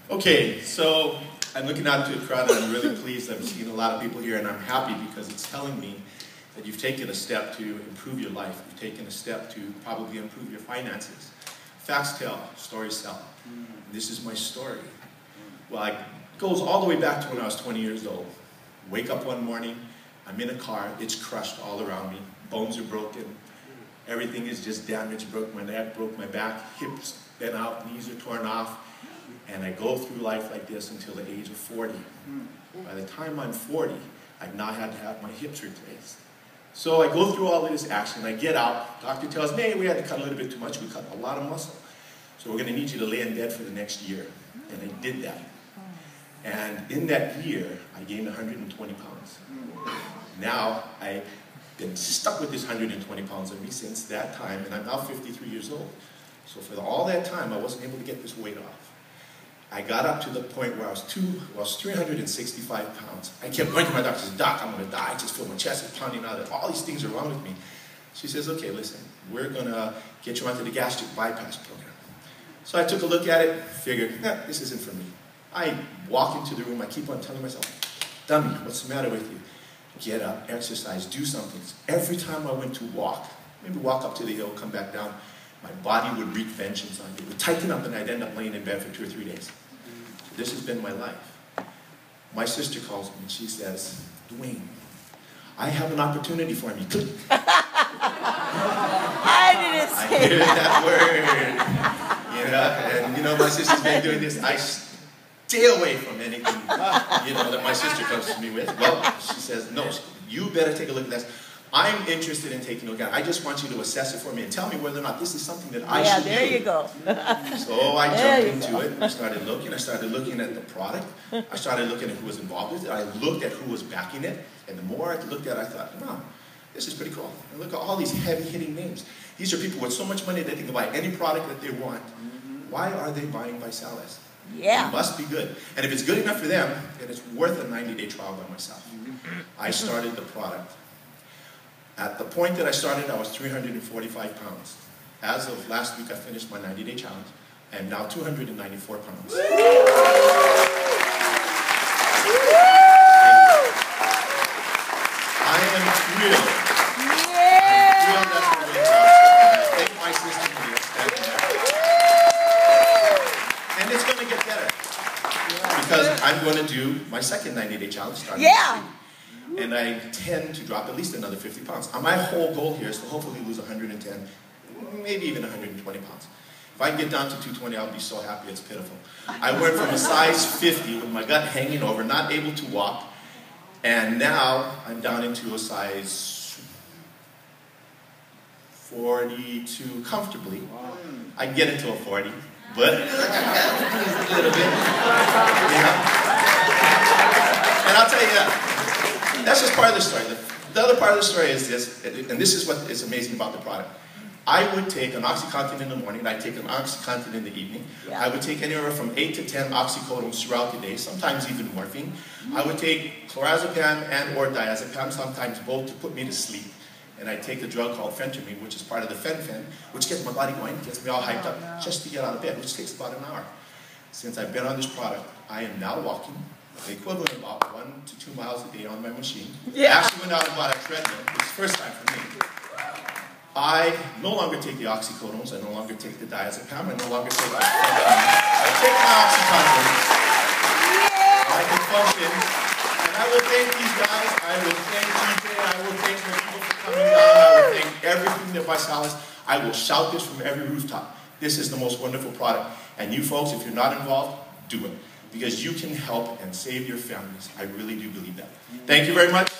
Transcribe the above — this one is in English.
Okay, so I'm looking out into the crowd and I'm really pleased. I'm seeing a lot of people here and I'm happy because it's telling me that you've taken a step to improve your life. You've taken a step to probably improve your finances. Facts tell, stories tell. This is my story. Well, it goes all the way back to when I was 20 years old. Wake up one morning, I'm in a car, it's crushed all around me. Bones are broken. Everything is just damaged, broke my neck, broke my back, hips bent out, knees are torn off. And I go through life like this until the age of 40. By the time I'm 40, I've now had to have my hips replaced. So I go through all of this action, I get out, doctor tells me, hey, we had to cut a little bit too much, we cut a lot of muscle. So we're going to need you to lay in bed for the next year. And I did that. And in that year, I gained 120 pounds. Now, I've been stuck with this 120 pounds on me since that time, and I'm now 53 years old. So for all that time, I wasn't able to get this weight off. I got up to the point where I was 365 pounds. I kept going to my doctor, I said, Doc, I'm going to die. I just feel my chest is pounding out. All these things are wrong with me. She says, okay, listen, we're going to get you onto the gastric bypass program. So I took a look at it, figured, this isn't for me. I walk into the room, I keep on telling myself, dummy, what's the matter with you? Get up, exercise, do something. Every time I went to walk, maybe walk up to the hill, come back down, my body would wreak vengeance on me. It would tighten up and I'd end up laying in bed for 2 or 3 days. So this has been my life. My sister calls me and she says, Dwayne, I have an opportunity for me. I didn't say I hear that word. You know, and you know, my sister's been doing this. I stay away from anything, you know, that my sister comes to me with. Well, she says, no, you better take a look at this. I'm interested in taking a look at it. I just want you to assess it for me and tell me whether or not this is something that I should do. Yeah, there you go. So I jumped into it. I started looking. I started looking at the product. I started looking at who was involved with it. I looked at who was backing it. And the more I looked at it, I thought, wow, this is pretty cool. And look at all these heavy-hitting names. These are people with so much money that they can buy any product that they want. Why are they buying ViSalus? Yeah. It must be good. And if it's good enough for them, then it's worth a 90-day trial by myself. I started the product. At the point that I started, I was 345 pounds. As of last week, I finished my 90-day challenge. I am now 294 pounds. I am thrilled. Yeah. I'm thrilled at the way I thank my sister for this. And it's going to get better. Because I'm going to do my second 90-day challenge starting next week. And I intend to drop at least another 50 pounds. My whole goal here is to hopefully lose 110, maybe even 120 pounds. If I can get down to 220, I'll be so happy it's pitiful. I went from a size 50 with my gut hanging over, not able to walk, and now I'm down into a size 42 comfortably. I can get into a 40, but a little bit. Yeah. And I'll tell you, that's just part of the story. The other part of the story is this, and this is what is amazing about the product. I would take an OxyContin in the morning, I'd take an OxyContin in the evening. Yeah. I would take anywhere from 8 to 10 oxycodones throughout the day, sometimes even morphine. I would take clorazepam and or diazepam, sometimes both, to put me to sleep. And I'd take a drug called phentermine, which is part of the fen-phen, which gets my body going, gets me all hyped up just to get out of bed, which takes about an hour. Since I've been on this product, I am now walking the equivalent of about 1 to 2 miles a day on my machine. Yeah. I actually went out and bought a treadmill. It's the first time for me. I no longer take the oxycodones. I no longer take the diazepam. I no longer take I take my OxyContin. Yeah. I can function. And I will thank these guys. I will thank TJ. I will thank the people for coming down. I will thank everything that ViSalus. I will shout this from every rooftop. This is the most wonderful product. And you folks, if you're not involved, do it. Because you can help and save your families. I really do believe that. Thank you very much.